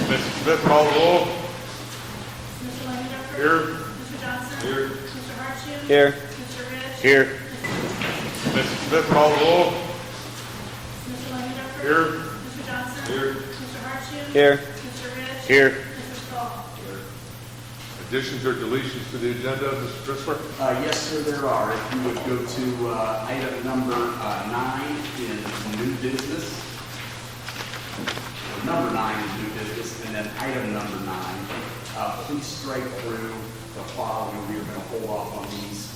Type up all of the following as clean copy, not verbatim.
Mrs. Smith, call the roll. Mr. Langendecker? Here. Mr. Johnson? Here. Mr. Hartshield? Here. Mr. Rich? Here. Mrs. Smith, call the roll. Mr. Langendecker? Here. Mr. Johnson? Here. Mr. Hartshield? Here. Mr. Rich? Here. Mr. Stahl? Additions or deletions to the agenda, Mr. Crisler? Yes, sir, there are. If you would go to item number 9 in new business. Number 9 is new business, and then item number 9. Please strike through the following. We are going to hold off on these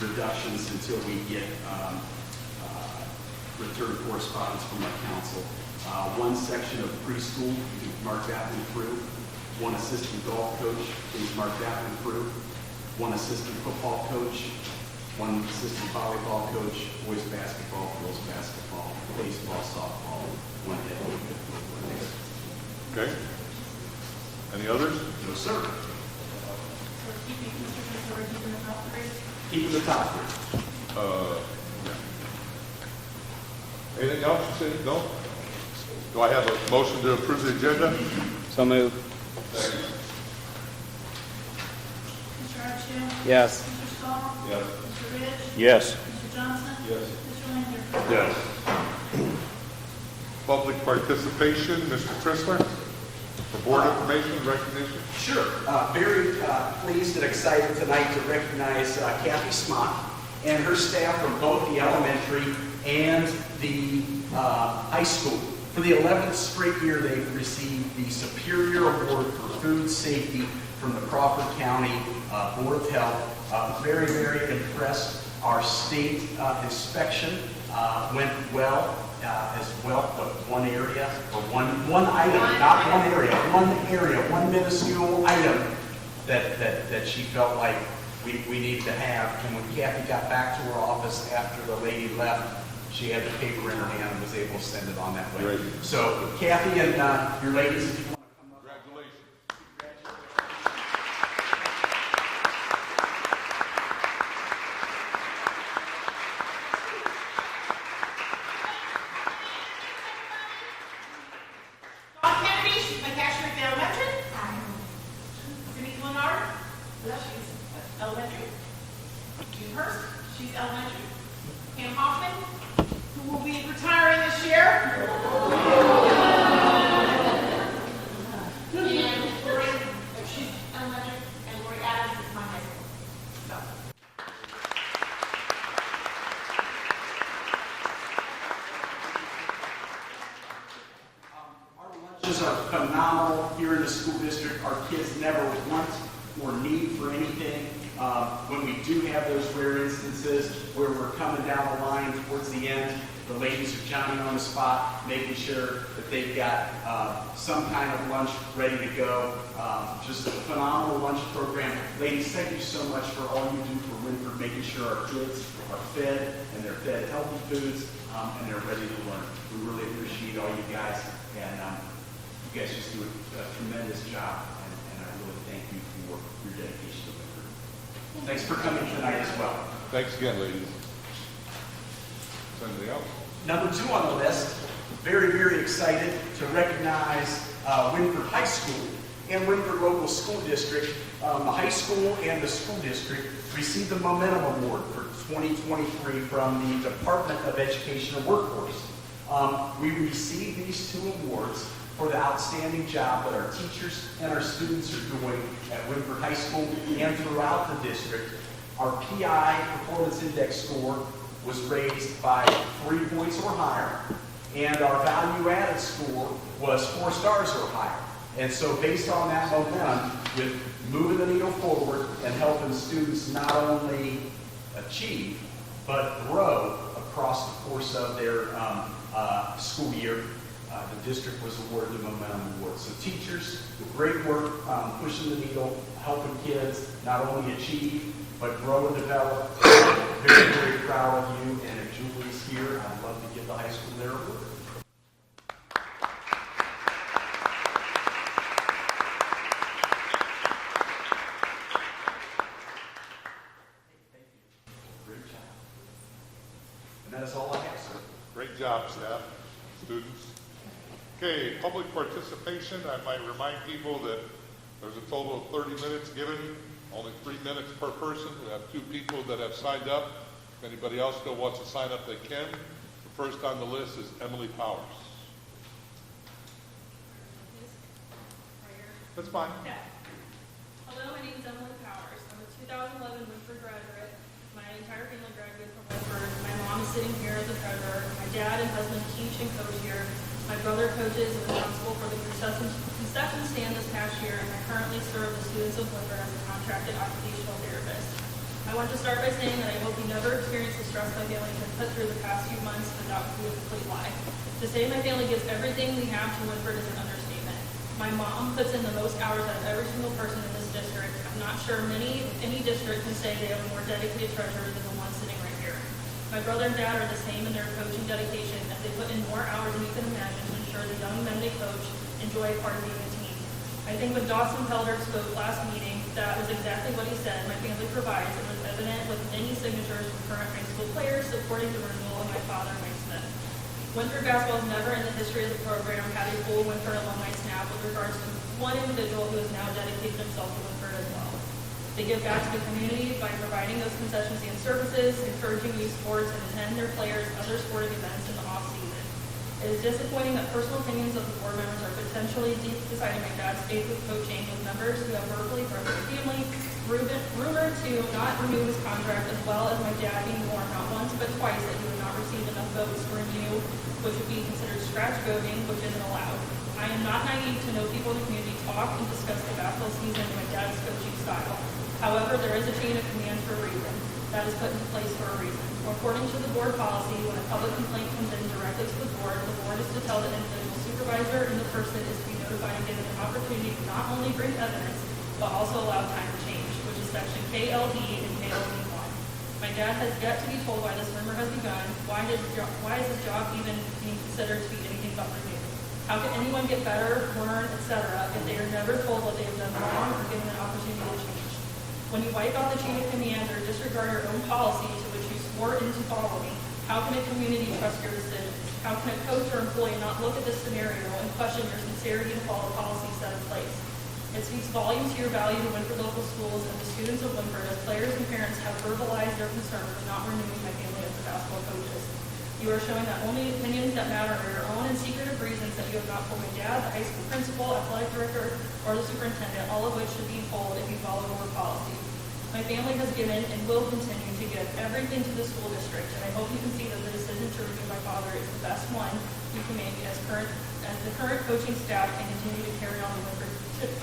reductions until we get return correspondence from our council. One section of preschool, you can mark that one through. One assistant golf coach, please mark that one through. One assistant football coach, one assistant volleyball coach, boys basketball, girls basketball, baseball, softball, one head coach. Okay. Any others? No, sir. We're keeping, Mr. Crisler, we're keeping the top three. Keeping the top three. Yeah. Anything else you say? No? Do I have a motion to approve the agenda? So moved. Second. Mr. Hartshield? Yes. Mr. Stahl? Yes. Mr. Rich? Yes. Mr. Johnson? Yes. Mr. Langendecker? Yes. Public participation, Mr. Crisler, for board information and recognition. Sure. Very pleased and excited tonight to recognize Kathy Smock and her staff from both the elementary and the high school. For the 11th straight year, they've received the Superior Award for Food Safety from the Crawford County Board of Health. Very, very impressed. Our state inspection went well as well, but one area, or one item, not one area, one minuscule item that she felt like we needed to have. And when Kathy got back to her office after the lady left, she had the paper in her hand and was able to send it on that way. Great. So Kathy and your ladies, if you want to come up. Congratulations. Dawn Kennedy, she's my cashier at the elementary. Denise Leonard, she's elementary. Jude Hurst, she's elementary. Pam Hoffman, who will be retiring this year. And Lori, she's elementary, and Lori Adams is my high school. So. Our lunches are phenomenal here in the school district. Our kids never want or need for anything. When we do have those rare instances where we're coming down the line towards the end, the ladies are jumping on the spot, making sure that they've got some kind of lunch ready to go. Just a phenomenal lunch program. Ladies, thank you so much for all you do for Wynford, making sure our kids are fed and they're fed healthy foods and they're ready to learn. We really appreciate all you guys, and you guys just do a tremendous job, and I really thank you for your dedication to Wynford. Thanks for coming tonight as well. Thanks again, ladies. Anything else? Number 2 on the list, very, very excited to recognize Wynford High School and Wynford Local School District. The high school and the school district received the Momentum Award for 2023 from the Department of Education and Workforce. We received these 2 awards for the outstanding job that our teachers and our students are doing at Wynford High School and throughout the district. Our PI, Performance Index score, was raised by 3 points or higher, and our value-added score was 4 stars or higher. And so based on that momentum, with moving the needle forward and helping students not only achieve, but grow across the course of their school year, the district was awarded the Momentum Award. So teachers, great work pushing the needle, helping kids not only achieve, but grow and develop. Very, very proud of you. And if Julie's here, I'd love to give the high school their award. Thank you. Great job. And that is all I have, sir. Great job, staff, students. Okay, public participation. I might remind people that there's a total of 30 minutes given, only 3 minutes per person. We have 2 people that have signed up. If anybody else still wants to sign up, they can. The first on the list is Emily Powers. That's fine. Okay. Hello, my name is Emily Powers. I'm a 2011 Wynford graduate. My entire family graduated from Wynford. My mom is sitting here as a treasurer. My dad and husband teach and coach here. My brother coaches and is responsible for the concession stand this past year, and I currently serve the students of Wynford as a contracted occupational therapist. I want to start by saying that I hope you never experience the stress my family has put through the past few months, but that would be a complete lie. To say my family gives everything we have to Wynford is an understatement. My mom puts in the most hours out of every single person in this district. I'm not sure any district can say they have a more dedicated treasurer than the one sitting right here. My brother and dad are the same in their coaching dedication, as they put in more hours than you can imagine to ensure the young men they coach enjoy part of being a team. I think when Dawson Felder spoke last meeting, that was exactly what he said my family provides, and was evident with many signatures from current high school players supporting the renewal of my father, Mike Smith. Wynford basketball has never in the history of the program had a full Wynford alumni staff with regards to one individual who has now dedicated himself to Wynford as well. They give back to the community by providing those concession stand services, encouraging youth sports, and attend their players' other sporting events in the off-season. It is disappointing that personal opinions of the board members are potentially deciding my dad's faith with coaching, with members who have verbally threatened the family, rumored to not renew his contract, as well as my dad being warned not once but twice that he would not receive enough votes to renew, which would be considered scratch voting, which isn't allowed. I am not naive to know people in the community talk and discuss the basketball season and my dad's coaching style. However, there is a chain of command for a reason. That is put into place for a reason. According to the board policy, when a public complaint comes in directly to the board is to tell the individual supervisor, and the person is to be notified and given an opportunity to not only bring evidence, but also allow time to change, which is section KLD and KLD1. My dad has yet to be told why this rumor has begun. Why is his job even being considered to be anything but renewed? How can anyone get better, learn, etc., if they are never told what they have done wrong or given an opportunity to change? When you wipe out the chain of command or disregard your own policy to which you swore into following, how can a community trust your decisions? How can a coach or employee not look at this scenario and question your sincerity to follow policies set in place? It speaks volumes to your value to Wynford local schools and the students of Wynford, as players and parents have verbalized their concern for not renewing my family as the basketball coaches. You are showing that only opinions that matter are your own and secretive reasons that you have not told my dad, the high school principal, athletic director, or the superintendent, all of which should be told if you follow board policy. My family has given and will continue to give everything to the school district, and I hope you can see that the decision to renew my father is the best one you can make as the current coaching staff can continue to carry on the Wynford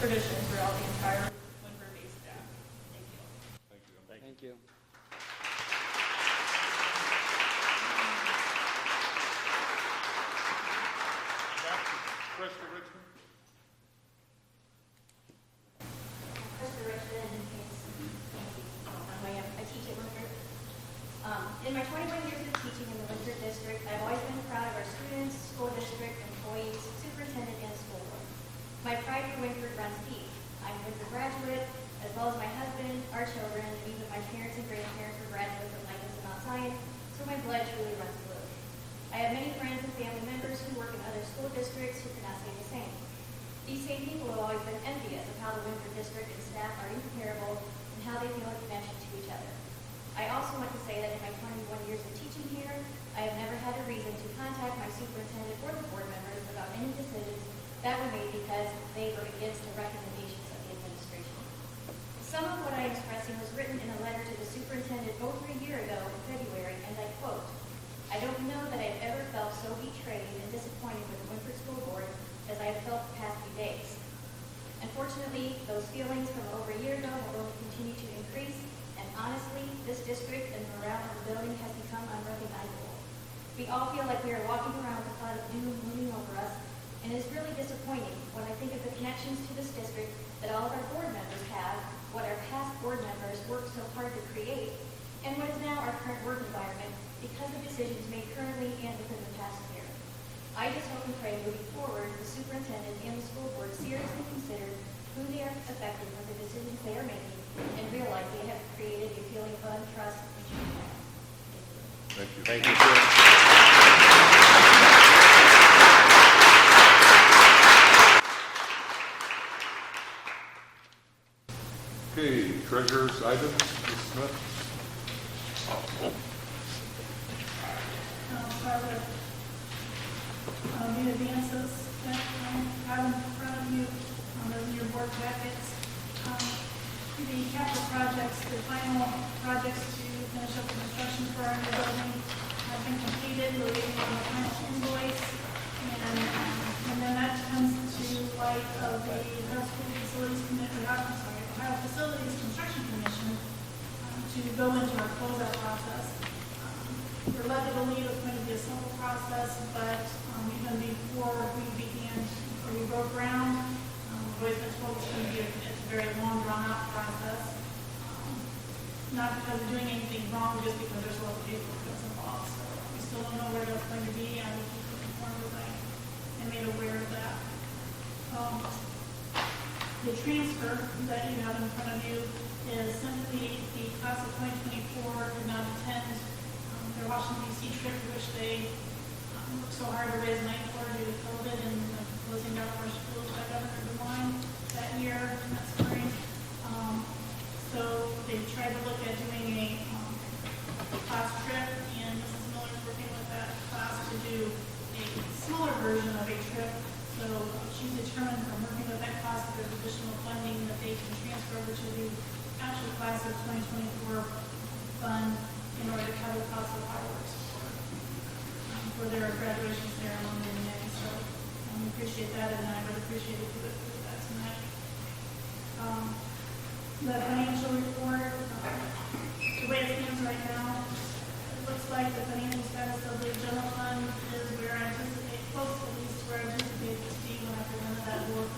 tradition throughout the entire Wynford-based staff. Thank you. Thank you. Thank you. Krista Richmond. Krista Richmond, I teach at Wynford. In my 21 years of teaching in the Wynford district, I've always been proud of our students, school district, employees, superintendent, and school board. My pride for Wynford runs deep. I'm a Wynford graduate, as well as my husband, our children, and even my parents and grandparents were graduates of Lincoln and Mount Zion, so my blood truly runs blue. I have many friends and family members who work in other school districts who cannot say the same. These same people have always been envious of how the Wynford district and staff are incomparable and how they feel a connection to each other. I also want to say that in my 21 years of teaching here, I have never had a reason to contact my superintendent or the board members about any decisions that were made because they were against the recommendations of the administration. Some of what I am expressing was written in a letter to the superintendent over a year ago in February, and I quote, "I don't know that I've ever felt so betrayed and disappointed with the Wynford School Board as I have felt the past few days. Unfortunately, those feelings from over a year ago will only continue to increase, and honestly, this district and the morale of the building has become unrecognizable. We all feel like we are walking around with a cloud of doom looming over us, and it is really disappointing when I think of the connections to this district that all of our board members have, what our past board members worked so hard to create, and what is now our current work environment because of decisions made currently and within the past year. I just hope and pray moving forward, the superintendent and the school board seriously consider who they are affecting with the decisions they are making and realize they have created a feeling of untrust and transparency. Thank you. Thank you, sir. treasurer's items, Ms. Smith? I'll start with the advances that I have in front of you, those in your board packets. The capital projects, the final projects to finish up the construction for our new building have been completed. We're waiting on the final invoice. And then that comes to light of the Ohio School Facilities Commission, Ohio Facilities Construction Commission to go into our closeout process. We're led to believe it's going to be a simple process, but even before we began, or we broke ground, we've always been told it's going to be a very long, drawn-out process. Not because we're doing anything wrong, just because there's a lot of paperwork that's involved. So we still don't know where that's going to be. I will keep you informed as I am made aware of that. The transfer that you have in front of you is simply the class of 2024 did not attend their Washington D.C. trip, which they worked so hard to raise money for due to COVID and closing down our schools by Governor DeWine that year in that spring. So they tried to look at doing a class trip, and Mrs. Miller's working with that class to do a smaller version of a trip. So she's determined from working with that class that there's additional funding that they can transfer over to the actual class of 2024 fund in order to cover the cost of fireworks for their graduation ceremony in May. So we appreciate that, and I would appreciate if you would approve that tonight. The financial report, the way it stands right now, it looks like the financial status of the general fund is where I anticipate, close at least where I anticipate to be when I presented that board,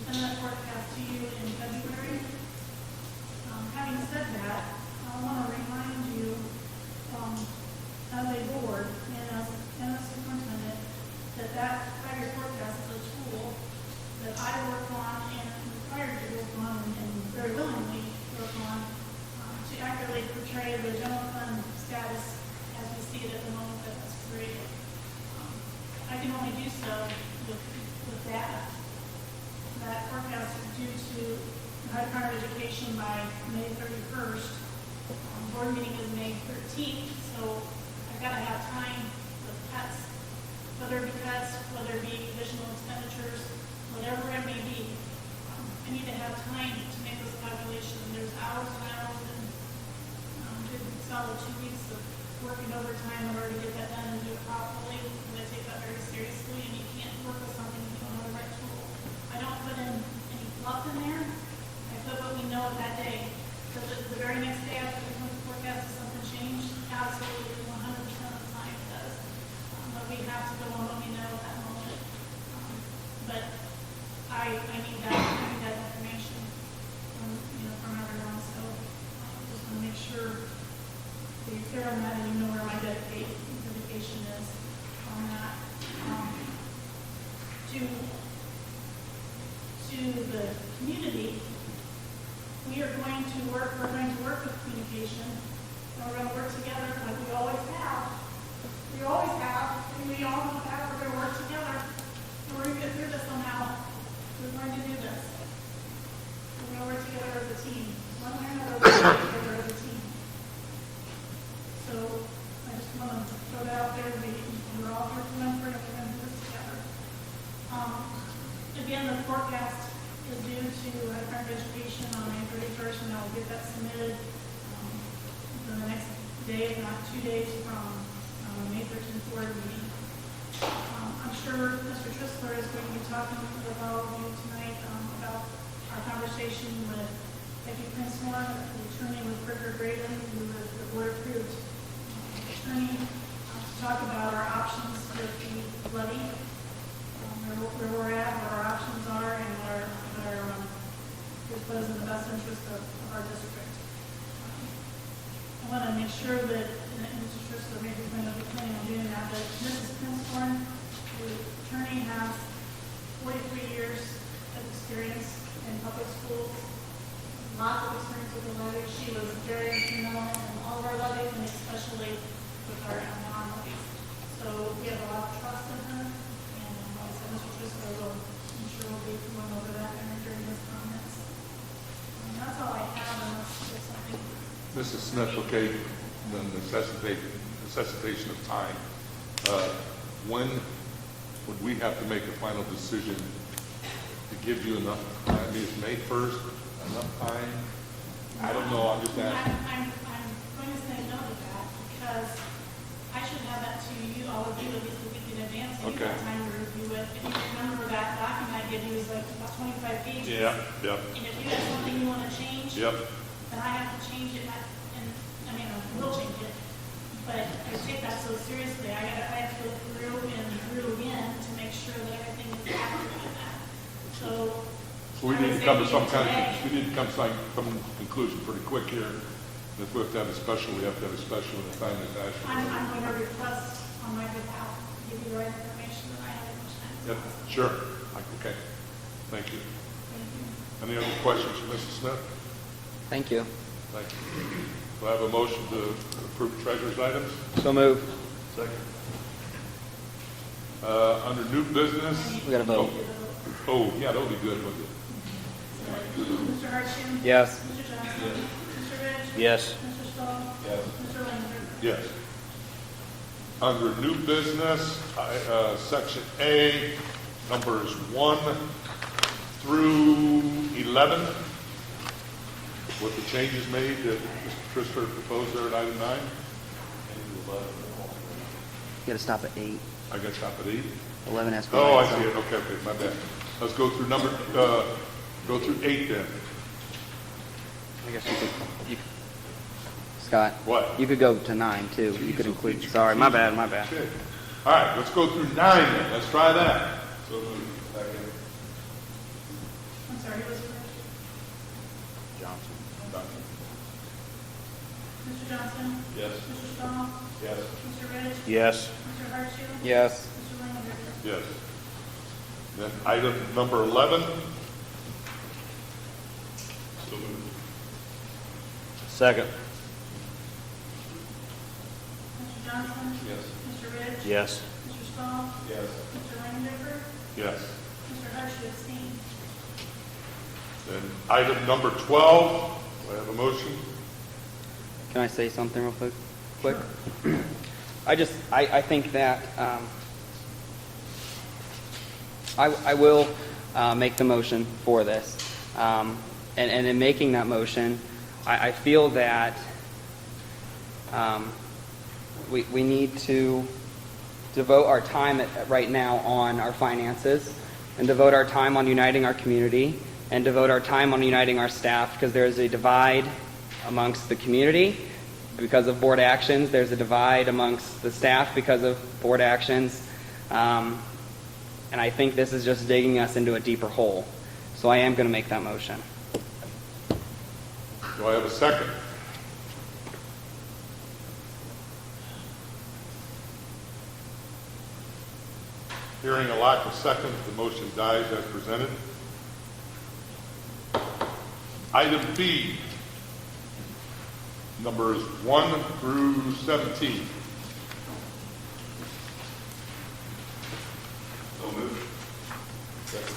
and that forecast to you in February. Having said that, I want to remind you, as a board and as a superintendent, that 5-year forecast is a tool that I work on and am required to work on and very willingly work on to accurately portray the general fund status as we see it at the moment that it's created. I can only do so with data. That forecast is due to Ohio Department of Education by May 31st. Board meeting is May 13th, so I've got to have time with cuts, whether it be cuts, whether it be additional expenditures, whatever it may be. I need to have time to make this calculation. There's hours and hours and good solid 2 weeks of working overtime in order to get that done and do it properly. And I take that very seriously, and you can't work with something if you don't know the right tool. I don't put in any fluff in there. I put what we know that day. So the very next day after the forecast, if something changed, absolutely 100% of the time it does. But we have to go on what we know at that moment. But I need that information from everyone. So just want to make sure that you're clear on that and you know where my dedication is on that. To the community, we're going to work with communication, and we're going to work together like we always have. We always have, and we all know that we're going to work together, and we're going to get through this somehow. We're going to do this. We're going to work together as a team. One way or another, we're going to work together as a team. So I just want to throw that out there. We're all here for Wynford, and we're going to do this together. Again, the forecast is due to Department of Education on May 31st, and I'll get that submitted in the next day, if not 2 days from May 13th board meeting. I'm sure Mr. Tristler is going to be talking with all of you tonight about our conversation with Becky Prince-Moore, the attorney with Bricker Graydon, who was the board approved attorney, to talk about our options with the levy, where we're at, what our options are, and what is in the best interest of our district. I want to make sure that, in Mr. Tristler maybe going to be planning on doing that, but Mrs. Prince-Moore, the attorney, has 43 years of experience in public schools, lots of experience with the levy. She was very instrumental in all of our levies, and especially with our non-levies. So we have a lot of trust in her, and like I said, Mr. Tristler will, I'm sure, will be going over that during his comments. And that's all I have, unless Mrs. Smith, okay, the necessitation of time. When would we have to make a final decision to give you enough time? I mean, is May 1st enough time? I don't know, I'm just asking. I'm going to say no to that, because I should have that to you, all of you, at least a week in advance, so you've got Okay. time to review it. If you remember, that document I gave you is like about 25 pages. Yep. And if you have something you want to change, Yep. then I have to change it, and, I mean, I will change it. But I take that so seriously, I have to go through and through again to make sure that everything is accurate in that. So. So we I would need to say come to even some kind today- of, we need to come to some conclusion pretty quick here. And if we have to have a special, we have to have a special in the time that's actually. I'm going to request on my behalf, give you the right information that I have as much time. Yep, sure. Okay, thank you. Thank you. Any other questions for Mrs. Smith? Thank you. Thank you. Do I have a motion to approve treasurer's items? So move. Second. Under new business. We gotta vote. Oh, yeah, that would be good, wouldn't it? Mr. Hartshorn? Yes. Mr. Johnson? Mr. Ridge? Yes. Mr. Stahl? Yes. Mr. Langer? Yes. Under new business, section A, numbers 1 through 11, with the changes made that Mr. Christopher proposed there at item 9. You gotta stop at 8. I got to stop at 8. 11 has to be. Oh, I right, so- see it. Okay, my bad. Let's go through go through 8 then. I guess you could, Scott. What? You could go to 9 too. You could include, sorry, my bad. Okay. All right, let's go through 9 then. Let's try that. So I'm sorry, who was first? Johnson. Mr. Johnson? Yes. Mr. Stahl? Yes. Mr. Ridge? Yes. Mr. Hartshorn? Yes. Mr. Langer? Yes. Then item number 11. So moved. Second. Mr. Johnson? Yes. Mr. Ridge? Yes. Mr. Stahl? Yes. Mr. Langer? Yes. Mr. Hartshorn abstained. Then item number 12. Do I have a motion? Can I say something real quick? I think that I will make the motion for this. And in making that motion, I feel that we need to devote our time right now on our finances and devote our time on uniting our community and devote our time on uniting our staff, because there is a divide amongst the community because of board actions. There's a divide amongst the staff because of board actions. And I think this is just digging us into a deeper hole. So I am going to make that motion. Do I have a second? Hearing a lack of seconds, the motion dies as presented. Item B, numbers 1 through 17. So moved. Second.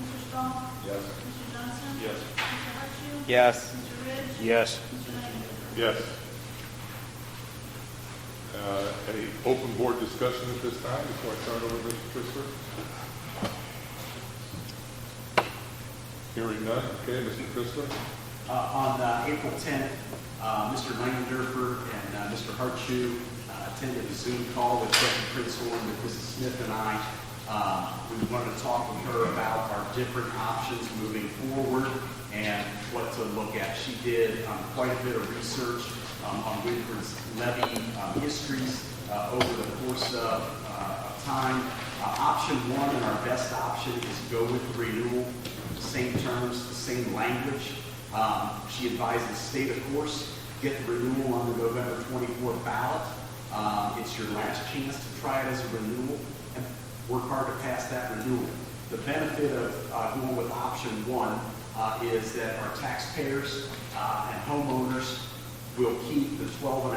Mr. Stahl? Yes. Mr. Johnson? Yes. Mr. Hartshorn? Yes. Mr. Ridge? Yes. Mr. Langer? Yes. Any open board discussion at this time before I turn it over to Mr. Christopher? Hearing none. Okay, Mr. Christopher? On April 10th, Mr. Langendorfer and Mr. Hartshoe attended a Zoom call with Deputy Prince Horn, with Mrs. Smith and I. We wanted to talk with her about our different options moving forward and what to look at. She did quite a bit of research on Wynford's levy histories over the course of time. Option 1 and our best option is go with the renewal. Same terms, the same language. She advises stay the course, get the renewal on the November 24th ballot. It's your last chance to try it as a renewal and work hard to pass that renewal. The benefit of going with option 1 is that our taxpayers and homeowners will keep the 12.5%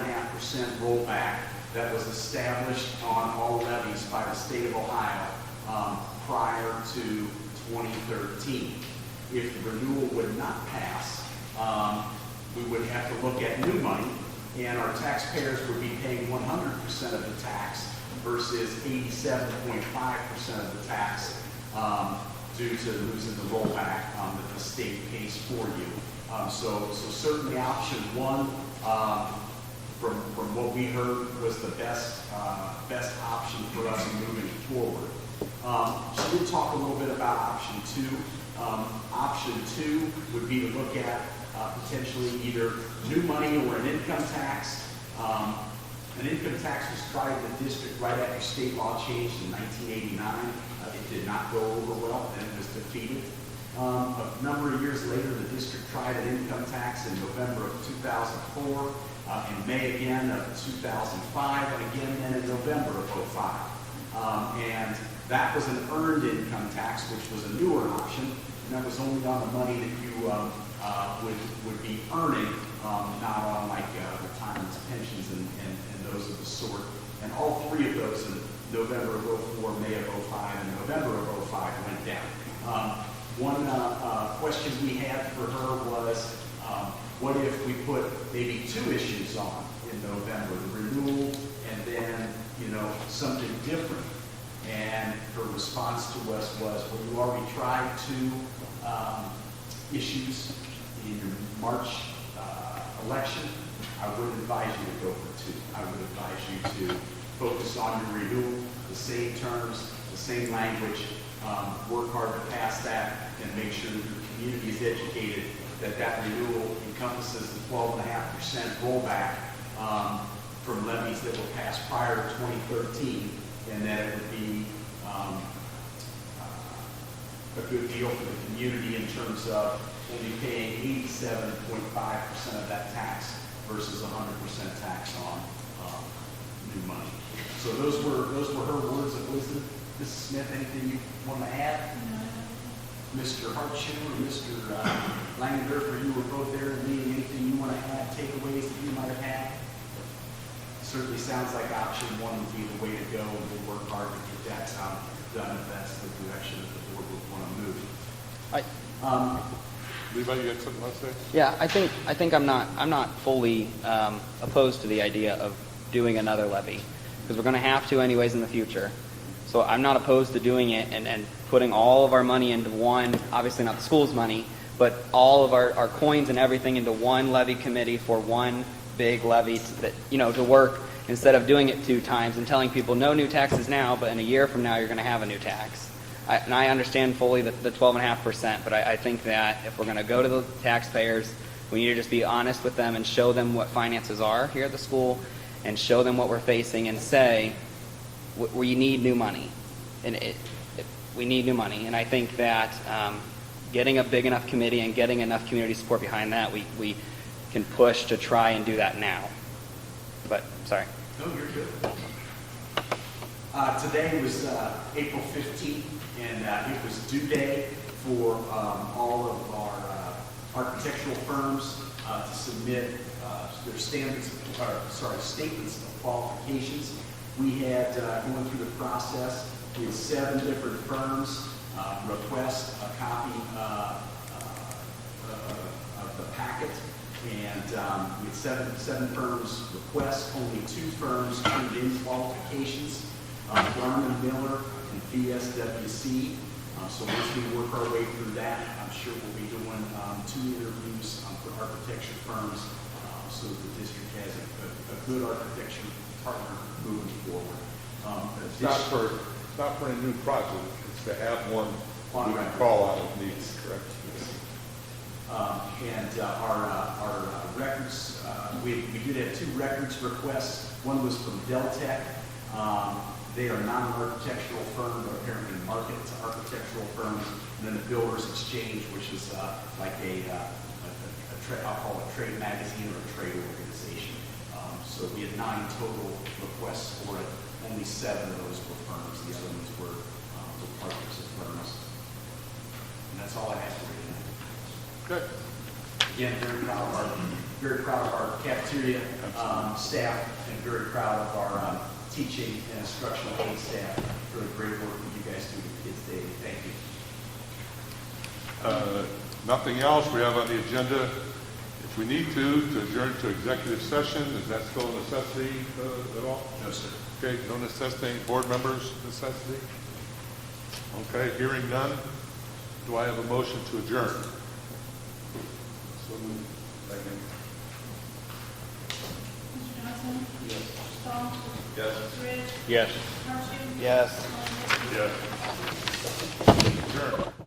rollback that was established on all levies by the state of Ohio prior to 2013. if the renewal would not pass, we would have to look at new money, and our taxpayers would be paying 100% of the tax versus 87.5% of the tax due to losing the rollback that the state pays for you. So certainly option one, from what we heard, was the best option for us moving forward. She did talk a little bit about option two. Option two would be to look at potentially either new money or an income tax. An income tax was tried in the district right after state law changed in 1989. It did not go over well and it was defeated. A number of years later, the district tried an income tax in November of 2004, in May again of 2005, and again then in November of 2005. And that was an earned income tax, which was a newer option, and that was only on the money that you would be earning, not on like retirements, pensions, and those of the sort. And all three of those in November of 04, May of 05, and November of 05 went down. One question we had for her was, what if we put maybe two issues on in November, the renewal and then, something different? And her response to us was, well, you already tried two issues in your March election. I would advise you to go for two. I would advise you to focus on your renewal, the same terms, the same language, work hard to pass that, and make sure that your community is educated that that renewal encompasses the 12.5% rollback from levies that were passed prior to 2013, and that it would be a good deal for the community in terms of only paying 87.5% of that tax versus 100% tax on new money. So those were her words of wisdom. Mrs. Smith, anything you want to add? Mr. Hartshoe or Mr. Langendorfer, you were both there in the meeting. Anything you want to add, takeaways that you might have had? Certainly sounds like option one would be the way to go, and we'll work hard to get that done if that's the direction that the board would want to move. Levi, you had something else to say? Yeah, I think I'm not fully opposed to the idea of doing another levy, because we're going to have to anyways in the future. So I'm not opposed to doing it and putting all of our money into one, obviously not the school's money, but all of our coins and everything into one levy committee for one big levy to work, instead of doing it two times and telling people no new taxes now, but in a year from now you're going to have a new tax. And I understand fully the 12.5%, but I think that if we're going to go to the taxpayers, we need to just be honest with them and show them what finances are here at the school, and show them what we're facing, and say, we need new money. We need new money. And I think that getting a big enough committee and getting enough community support behind that, we can push to try and do that now. But, sorry. No, you're good. Today was April 15th, and it was due day for all of our architectural firms to submit their statements of qualifications. We had, going through the process, we had 7 different firms request a copy of the packet, and we had seven firms request, only 2 firms turned in qualifications, Garmin Miller and VSWC. So once we work our way through that, I'm sure we'll be doing 2 interviews for architecture firms, so that the district has a good architecture partner moving forward. It's not for a new project, it's to have one we can call on if needs, correct? And our records, we did have 2 records requests. One was from Deltec. They are not an architectural firm, but apparently market to architectural firms. And then the Builders Exchange, which is like I'll call it a trade magazine or a trade organization. So we had 9 total requests for it. Only 7 of those were firms. The other ones were partners of firms. And that's all I have for you tonight. Good. Again, very proud of our cafeteria staff, and very proud of our teaching and instructional aid staff for the great work that you guys do with kids daily. Thank you. Nothing else we have on the agenda. If we need to adjourn to executive session, is that still a necessity at all? No, sir. Okay, no necessity. Board members, necessity? Okay, hearing none. Do I have a motion to adjourn? So moved. Second. Mr. Johnson? Yes. Mr. Stahl? Yes. Mr. Ridge? Yes. Marcy? Yes. Yes. Yes. Adjourn.